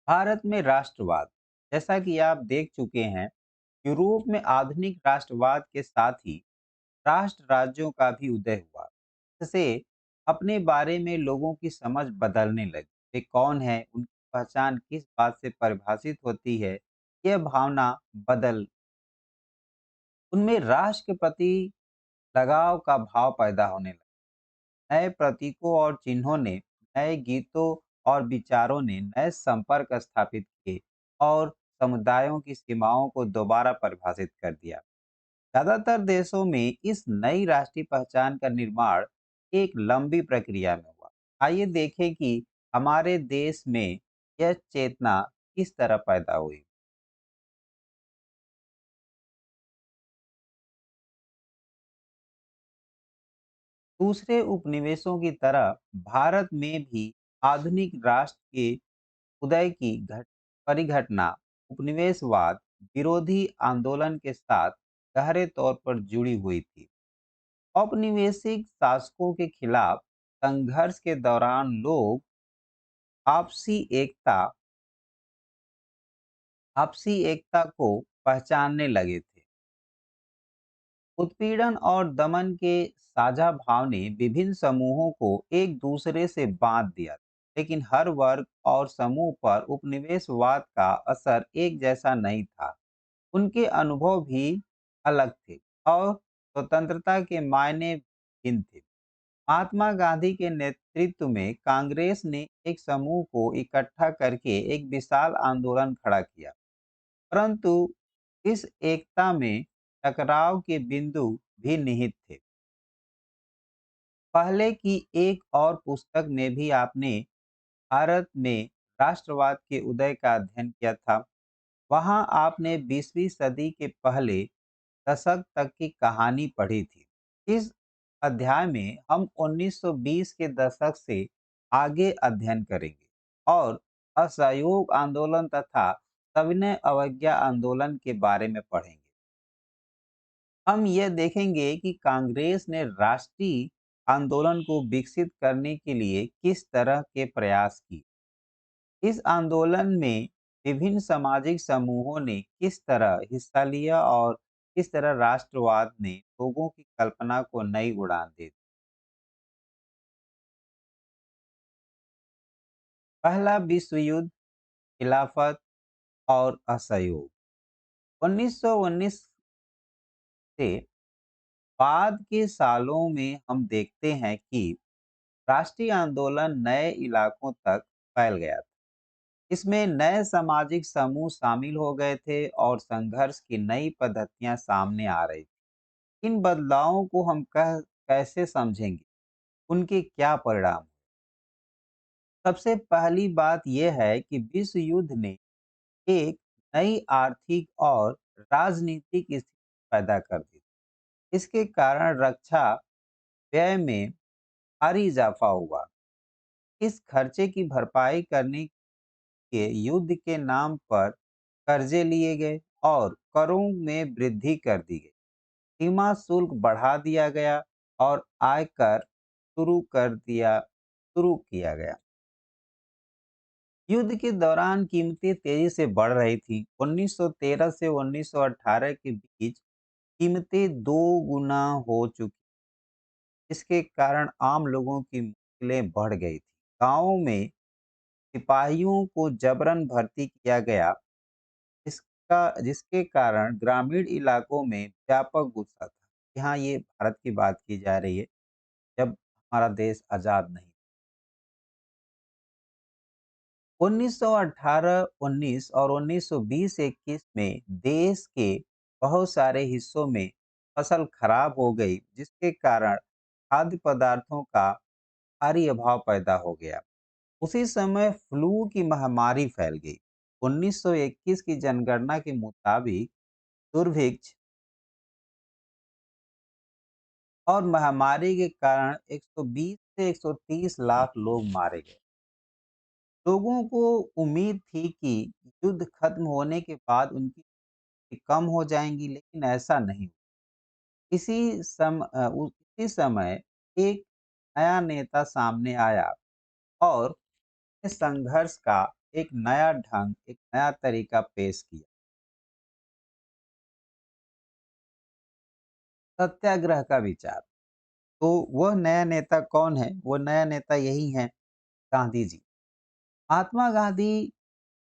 भारत में राष्ट्रवाद, जैसा कि आप देख चुके हैं, यूरोप में आधुनिक राष्ट्रवाद के साथ ही राष्ट्र राज्यों का भी उदय हुआ। इससे अपने बारे में लोगों की समझ बदलने लगी। वे कौन है, उनकी पहचान किस बात से परिभाषित होती है, यह भावना बदल उनमें राष्ट्र के प्रति लगाव का भाव पैदा होने लगा। नए प्रतीकों और चिन्हों ने, नए गीतों और विचारों ने नए संपर्क स्थापित किए और समुदायों की सीमाओं को दोबारा परिभाषित कर दिया। ज्यादातर देशों में इस नई राष्ट्रीय पहचान का निर्माण एक लंबी प्रक्रिया में हुआ। आइए देखें कि हमारे देश में यह चेतना किस तरह पैदा हुई। दूसरे उपनिवेशों की तरह भारत में भी आधुनिक राष्ट्र के उदय की परिघटना उपनिवेशवाद विरोधी आंदोलन के साथ गहरे तौर पर जुड़ी हुई थी। औपनिवेशिक शासकों के खिलाफ संघर्ष के दौरान लोग आपसी एकता आपसी एकता को पहचानने लगे थे। उत्पीड़न और दमन के साझा भाव ने विभिन्न समूहों को एक दूसरे से बांध दिया, लेकिन हर वर्ग और समूह पर उपनिवेशवाद का असर एक जैसा नहीं था। उनके अनुभव भी अलग थे और स्वतंत्रता के मायने भिन्न थे। महात्मा गांधी के नेतृत्व में कांग्रेस ने एक समूह को इकट्ठा करके एक विशाल आंदोलन खड़ा किया, परंतु इस एकता में टकराव के बिंदु भी निहित थे। पहले की एक और पुस्तक में भी आपने भारत में राष्ट्रवाद के उदय का अध्ययन किया था। वहां आपने 20वीं सदी के पहले दशक तक की कहानी पढ़ी थी। इस अध्याय में हम 1920 के दशक से आगे अध्ययन करेंगे और असहयोग आंदोलन तथा सविनय अवज्ञा आंदोलन के बारे में पढ़ेंगे। हम यह देखेंगे कि कांग्रेस ने राष्ट्रीय आंदोलन को विकसित करने के लिए किस तरह के प्रयास किए। इस आंदोलन में विभिन्न सामाजिक समूहों ने किस तरह हिस्सा लिया और किस तरह राष्ट्रवाद ने लोगों की कल्पना को नई उड़ान दी। पहला विश्व युद्ध, खिलाफत और असहयोग। 1919 से बाद के सालों में हम देखते हैं कि राष्ट्रीय आंदोलन नए इलाकों तक फैल गया था। इसमें नए सामाजिक समूह शामिल हो गए थे और संघर्ष की नई पद्धतियां सामने आ रही थी। इन बदलावों को हम कैसे समझेंगे, उनके क्या परिणाम। सबसे पहली बात यह है कि विश्व युद्ध ने एक नई आर्थिक और राजनीतिक स्थिति पैदा कर दी। इसके कारण रक्षा व्यय में भारी इजाफा हुआ। इस खर्चे की भरपाई करने के युद्ध के नाम पर कर्जे लिए गए और करों में वृद्धि कर दी गई। सीमा शुल्क बढ़ा दिया गया और आयकर शुरू किया गया। युद्ध के दौरान कीमतें तेजी से बढ़ रही थी। 1913 से 1918 के बीच कीमतें दो गुना हो चुकी। इसके कारण आम लोगों की मुश्किलें बढ़ गई थी। गांवों में सिपाहियों को जबरन भर्ती किया गया, जिसके कारण ग्रामीण इलाकों में व्यापक गुस्सा था। यहाँ ये भारत की बात की जा रही है, जब हमारा देश आजाद नहीं। 1918, 19 और 1920-21 में देश के बहुत सारे हिस्सों में फसल खराब हो गई, जिसके कारण खाद्य पदार्थों का भारी अभाव पैदा हो गया। उसी समय फ्लू की महामारी फैल गई। 1921 की जनगणना के मुताबिक दुर्भिक्ष और महामारी के कारण 120 से 130 लाख लोग मारे गए। लोगों को उम्मीद थी कि युद्ध खत्म होने के बाद उनकी कम हो जाएंगी, लेकिन ऐसा नहीं हुआ। उसी समय एक नया नेता सामने आया और संघर्ष का एक नया ढंग, एक नया तरीका पेश किया। सत्याग्रह का विचार। तो वह नया नेता कौन है? वो नया नेता यही है, गांधी जी। महात्मा गांधी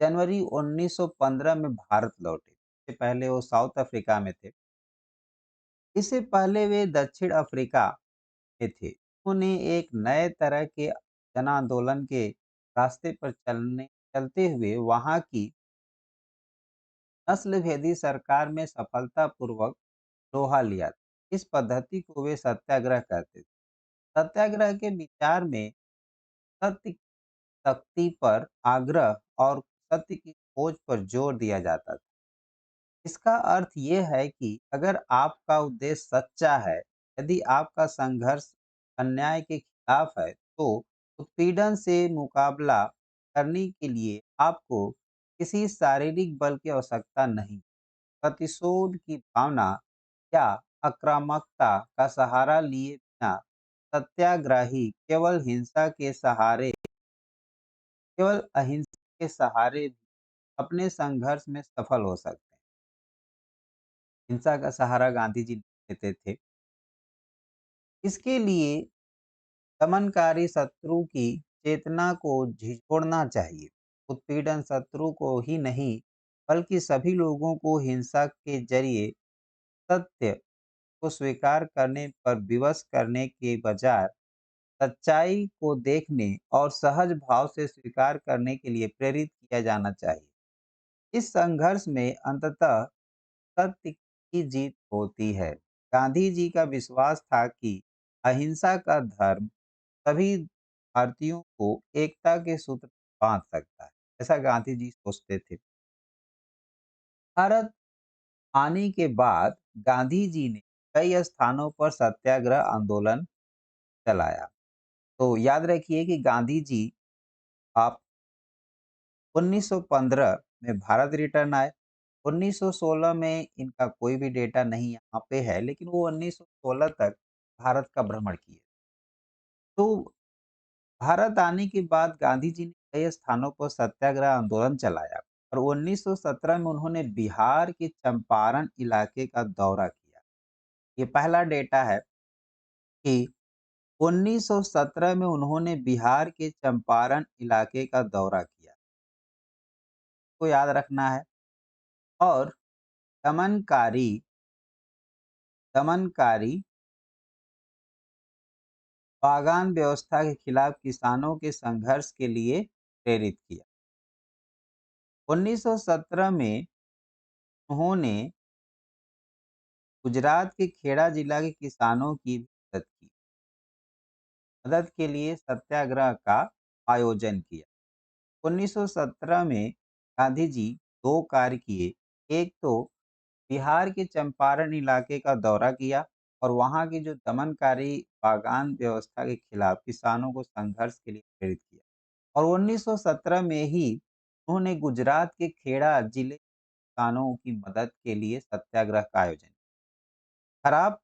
जनवरी 1915 में भारत लौटे। इससे पहले वो साउथ अफ्रीका में थे। इससे पहले वे दक्षिण अफ्रीका में थे। उन्होंने एक नए तरह के जन आंदोलन के रास्ते पर चलते हुए वहां की नस्ल भेदी सरकार में सफलतापूर्वक लोहा लिया। इस पद्धति को वे सत्याग्रह कहते थे। सत्याग्रह के विचार में सत्य सख्ती पर आग्रह और सत्य की खोज पर जोर दिया जाता था। इसका अर्थ ये है कि अगर आपका उद्देश्य सच्चा है, यदि आपका संघर्ष अन्याय के खिलाफ है, तो उत्पीड़न से मुकाबला करने के लिए आपको किसी शारीरिक बल की आवश्यकता नहीं, प्रतिशोध की भावना या आक्रामकता का सहारा लिए बिना सत्याग्रही केवल अहिंसा के सहारे भी अपने संघर्ष में सफल हो सकते हैं। हिंसा का सहारा गांधी जी लेते थे। इसके लिए दमनकारी शत्रु की चेतना को झिझोड़ना चाहिए। उत्पीड़न शत्रु को ही नहीं, बल्कि सभी लोगों को हिंसा के जरिए सत्य को स्वीकार करने पर विवश करने के बजाय सच्चाई को देखने और सहज भाव से स्वीकार करने के लिए प्रेरित किया जाना चाहिए। इस संघर्ष में अंततः सत्य की जीत होती है। गांधी जी का विश्वास था कि अहिंसा का धर्म सभी भारतीयों को एकता के सूत्र में बांध सकता है। ऐसा गांधी जी सोचते थे। भारत आने के बाद गांधी जी ने कई स्थानों पर सत्याग्रह आंदोलन चलाया। तो याद रखिए कि गांधी जी आप 1915 में भारत रिटर्न आए। 1916 में इनका कोई भी डेटा नहीं यहाँ पे है, लेकिन वो 1916 तक भारत का भ्रमण किए। तो भारत आने के बाद गांधी जी ने कई स्थानों पर सत्याग्रह आंदोलन चलाया और 1917 में उन्होंने बिहार के चंपारण इलाके का दौरा किया। ये पहला डेटा है कि 1917 में उन्होंने बिहार के चंपारण इलाके का दौरा किया, को याद रखना है। और दमनकारी दमनकारी बागान व्यवस्था के खिलाफ किसानों के संघर्ष के लिए प्रेरित किया। 1917 में उन्होंने गुजरात के खेड़ा जिला के किसानों की भी मदद के लिए सत्याग्रह का आयोजन किया। 1917 में गांधी जी दो कार्य किए। एक तो बिहार के चंपारण इलाके का दौरा किया और वहां की जो दमनकारी बागान व्यवस्था के खिलाफ किसानों को संघर्ष के लिए प्रेरित किया। और 1917 में ही उन्होंने गुजरात के खेड़ा जिले के किसानों की मदद के लिए सत्याग्रह का आयोजन। खराब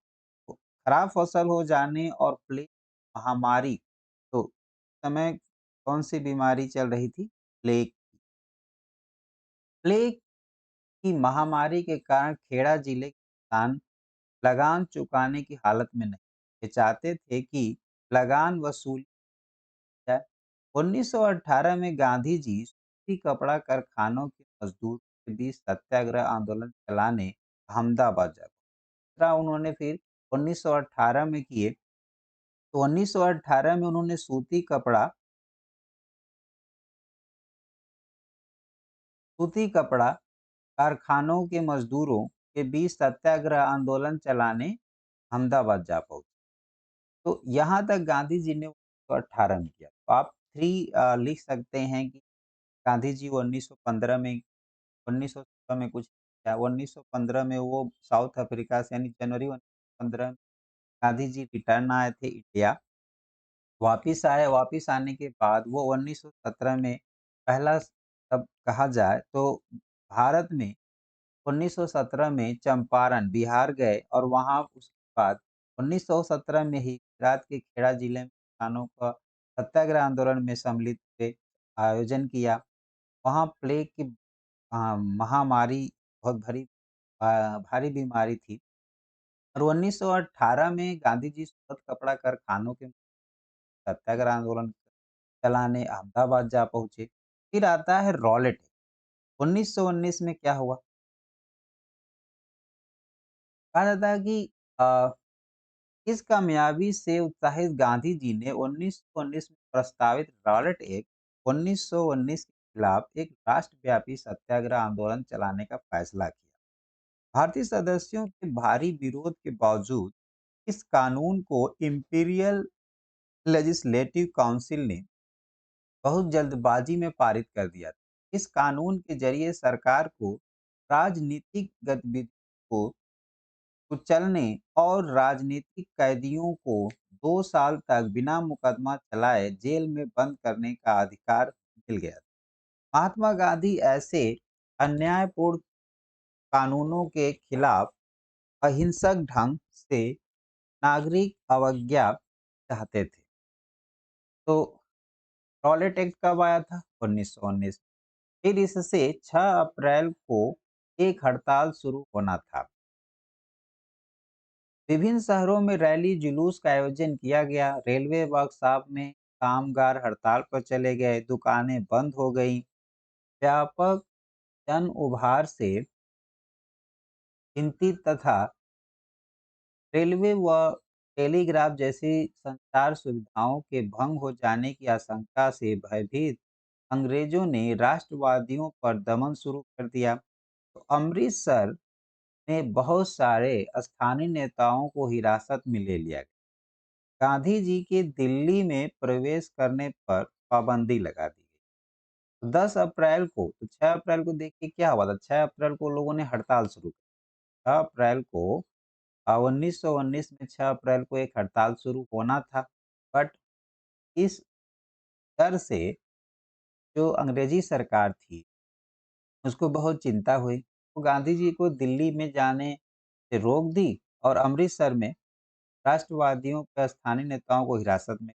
खराब फसल हो जाने और प्लेग महामारी, तो उस समय कौन सी बीमारी चल रही थी? प्लेग। प्लेग की महामारी के कारण खेड़ा जिले के किसान लगान चुकाने की हालत में नहीं। वे चाहते थे कि लगान वसूली जाए। 1918 में गांधी जी सूती कपड़ा कारखानों के मजदूर के बीच सत्याग्रह आंदोलन चलाने अहमदाबाद जा पहुंचे। उन्होंने फिर 1918 में किए। तो 1918 में उन्होंने सूती कपड़ा कारखानों के मजदूरों के बीच सत्याग्रह आंदोलन चलाने अहमदाबाद जा पहुंचे। तो यहाँ तक गांधी जी ने 1918 में किया। तो आप 3 लिख सकते हैं कि गांधी जी 1915 में 1916 में कुछ किया। 1915 में वो साउथ अफ्रीका से यानी जनवरी 1915 में गांधी जी रिटर्न आए थे इंडिया। वापिस आए, वापिस आने के बाद वो 1917 में पहला तब कहा जाए तो भारत में 1917 में चंपारण बिहार गए और वहाँ उसके बाद 1917 में ही गुजरात के खेड़ा जिले में किसानों का सत्याग्रह आंदोलन में सम्मिलित हुए, आयोजन किया। वहाँ प्लेग की महामारी बहुत भारी बीमारी थी और 1918 में गांधी जी सूरत कपड़ा कारखानों के सत्याग्रह आंदोलन चलाने अहमदाबाद जा पहुँचे। फिर आता है रॉलेट। 1919 में क्या हुआ? कहा जाता है कि अ, इस कामयाबी से उत्साहित गांधी जी ने 1919 में प्रस्तावित रॉलेट एक्ट 1919 के खिलाफ एक राष्ट्रव्यापी सत्याग्रह आंदोलन चलाने का फैसला किया। भारतीय सदस्यों के भारी विरोध के बावजूद इस कानून को इंपीरियल लेजिस्लेटिव काउंसिल ने बहुत जल्दबाजी में पारित कर दिया था। इस कानून के जरिए सरकार को राजनीतिक गतिविधियों को कुचलने और राजनीतिक कैदियों को 2 साल तक बिना मुकदमा चलाए जेल में बंद करने का अधिकार मिल गया था। महात्मा गांधी ऐसे अन्यायपूर्ण कानूनों के खिलाफ अहिंसक ढंग से नागरिक अवज्ञा चाहते थे। तो रॉलेट एक्ट कब आया था? 1919। फिर इससे 6 अप्रैल को एक हड़ताल शुरू होना था। विभिन्न शहरों में रैली जुलूस का आयोजन किया गया। रेलवे वर्कशॉप में कामगार हड़ताल पर चले गए, दुकानें बंद हो गईं। व्यापक जन उभार से चिंतित तथा रेलवे व टेलीग्राफ जैसी संचार सुविधाओं के भंग हो जाने की आशंका से भयभीत अंग्रेजों ने राष्ट्रवादियों पर दमन शुरू कर दिया। तो अमृतसर में बहुत सारे स्थानीय नेताओं को हिरासत में ले लिया गया। गांधी जी के दिल्ली में प्रवेश करने पर पाबंदी लगा दी गई। 10 अप्रैल को, तो 6 अप्रैल को देखिए क्या हुआ था। 6 अप्रैल को लोगों ने हड़ताल शुरू की। 6 अप्रैल को 1919 में 6 अप्रैल को एक हड़ताल शुरू होना था। बट इस डर से जो अंग्रेजी सरकार थी उसको बहुत चिंता हुई। वो गांधी जी को दिल्ली में जाने से रोक दी और अमृतसर में राष्ट्रवादियों के स्थानीय नेताओं को हिरासत में।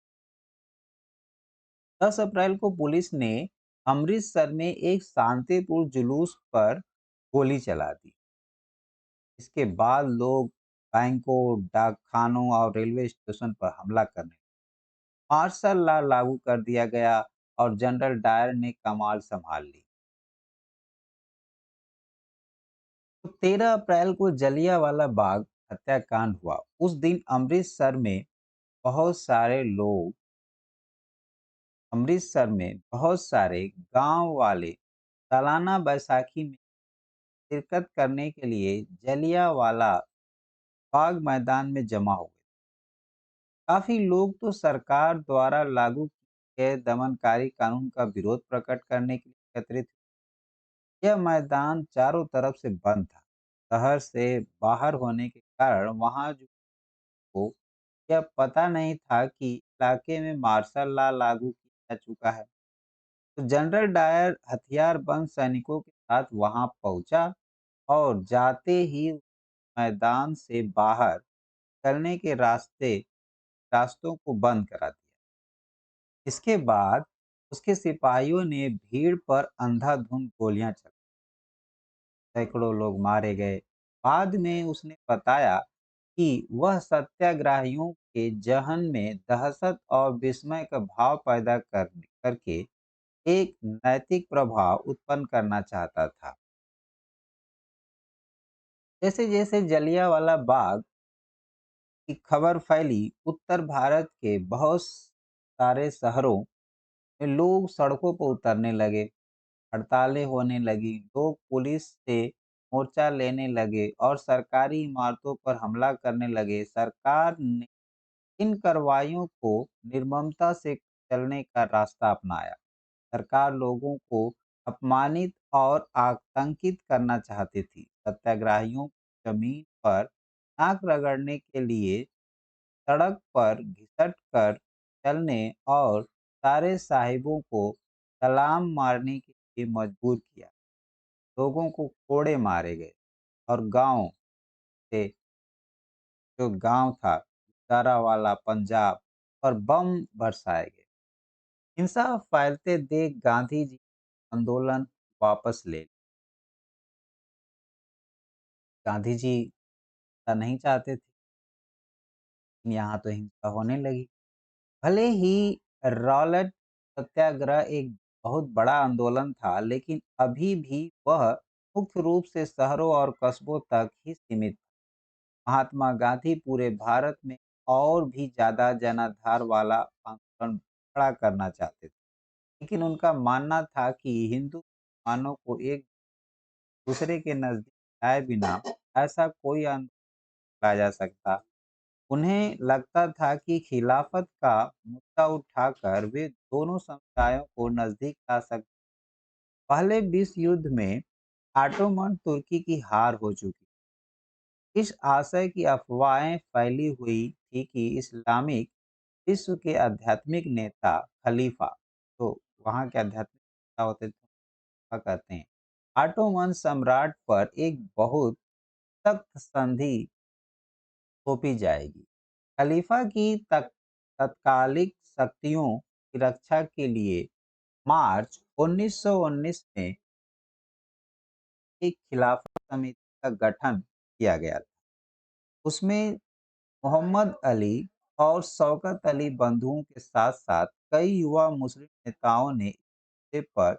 10 अप्रैल को पुलिस ने अमृतसर में एक शांतिपूर्ण जुलूस पर गोली चला दी। इसके बाद लोग बैंकों, डाकखानों और रेलवे स्टेशन पर हमला करने, मार्शल लॉ लागू कर दिया गया और जनरल डायर ने कमान संभाल ली। तो 13 अप्रैल को जलियांवाला बाग हत्याकांड हुआ। उस दिन बहुत सारे गांव वाले सालाना बैसाखी में शिरकत करने के लिए जलियांवाला बाग मैदान में जमा हो गए। काफी लोग तो सरकार द्वारा लागू किए गए दमनकारी कानून का विरोध प्रकट करने के लिए एकत्रित हुए। यह मैदान चारों तरफ से बंद था। शहर से बाहर होने के कारण वहां जो को यह पता नहीं था कि इलाके में मार्शल लॉ लागू किया जा चुका है। तो जनरल डायर हथियारबंद सैनिकों के साथ वहां पहुंचा और जाते ही मैदान से बाहर चलने के रास्तों को बंद करा दिया। इसके बाद उसके सिपाहियों ने भीड़ पर अंधाधुंध गोलियां चलाई। सैकड़ों लोग मारे गए। बाद में उसने बताया कि वह सत्याग्रहियों के जहन में दहशत और विस्मय का भाव पैदा करके एक नैतिक प्रभाव उत्पन्न करना चाहता था। जैसे जैसे जलियांवाला बाग की खबर फैली, उत्तर भारत के बहुत सारे शहरों में लोग सड़कों पर उतरने लगे, हड़तालें होने लगी, लोग पुलिस से मोर्चा लेने लगे और सरकारी इमारतों पर हमला करने लगे। सरकार ने इन कार्रवाइयों को निर्ममता से चलने का रास्ता अपनाया। सरकार लोगों को अपमानित और आतंकित करना चाहती थी। सत्याग्रहियों को जमीन पर नाक रगड़ने के लिए सड़क पर घिसट कर चलने और सारे साहिबों को सलाम मारने के लिए मजबूर किया। लोगों को कोड़े मारे गए और से जो गांव था जारावाला पंजाब पर बम बरसाए गए। हिंसा फैलते देख गांधी जी आंदोलन वापस ले लें। गांधी जी ऐसा नहीं चाहते थे, लेकिन यहाँ तो हिंसा होने लगी। भले ही रॉलेट सत्याग्रह एक बहुत बड़ा आंदोलन था, लेकिन अभी भी वह मुख्य रूप से शहरों और कस्बों तक ही सीमित था। महात्मा गांधी पूरे भारत में और भी ज़्यादा जनाधार वाला आंदोलन खड़ा करना चाहते थे, लेकिन उनका मानना था कि हिंदू मुसलमानों को एक दूसरे के नज़दीक लाए बिना ऐसा कोई आंदोलन लाया जा सकता। उन्हें लगता था कि खिलाफत का मुद्दा उठाकर वे दोनों समुदायों को नजदीक ला सकते। पहले विश्व युद्ध में ऑटोमन तुर्की की हार हो चुकी। इस आशय की अफवाहें फैली हुई थी कि इस्लामिक विश्व के आध्यात्मिक नेता खलीफा, तो वहाँ के आध्यात्मिक नेता होते थे, क्या कहते हैं, ऑटोमन सम्राट पर एक बहुत सख्त संधि थोपी जाएगी। खलीफा की तत्कालिक शक्तियों की रक्षा के लिए मार्च 1919 में एक खिलाफत समिति का गठन किया गया था। उसमें मोहम्मद अली और शौकत अली बंधुओं के साथ-साथ कई युवा मुस्लिम नेताओं ने इस मुद्दे पर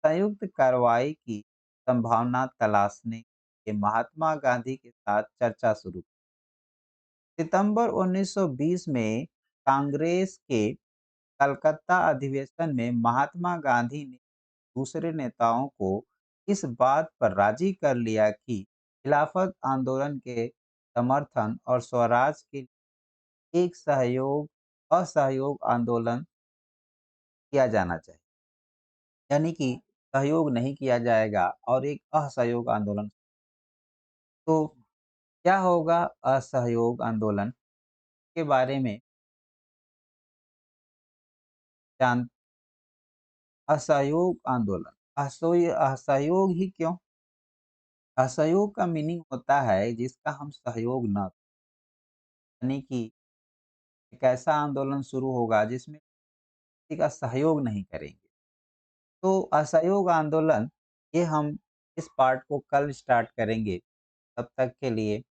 संयुक्त कार्रवाई की संभावना तलाशने के महात्मा गांधी के साथ चर्चा शुरू की। सितंबर 1920 में कांग्रेस के कलकत्ता अधिवेशन में महात्मा गांधी ने दूसरे नेताओं को इस बात पर राजी कर लिया कि खिलाफत आंदोलन के समर्थन और स्वराज के लिए एक असहयोग आंदोलन किया जाना चाहिए। यानी कि सहयोग नहीं किया जाएगा और एक असहयोग आंदोलन। तो क्या होगा असहयोग आंदोलन के बारे में जान असहयोग आंदोलन, असहयोग ही क्यों? असहयोग का मीनिंग होता है जिसका हम सहयोग ना, यानी कि एक ऐसा आंदोलन शुरू होगा जिसमें किसी का सहयोग नहीं करेंगे। तो असहयोग आंदोलन, ये हम इस पार्ट को कल स्टार्ट करेंगे। तब तक के लिए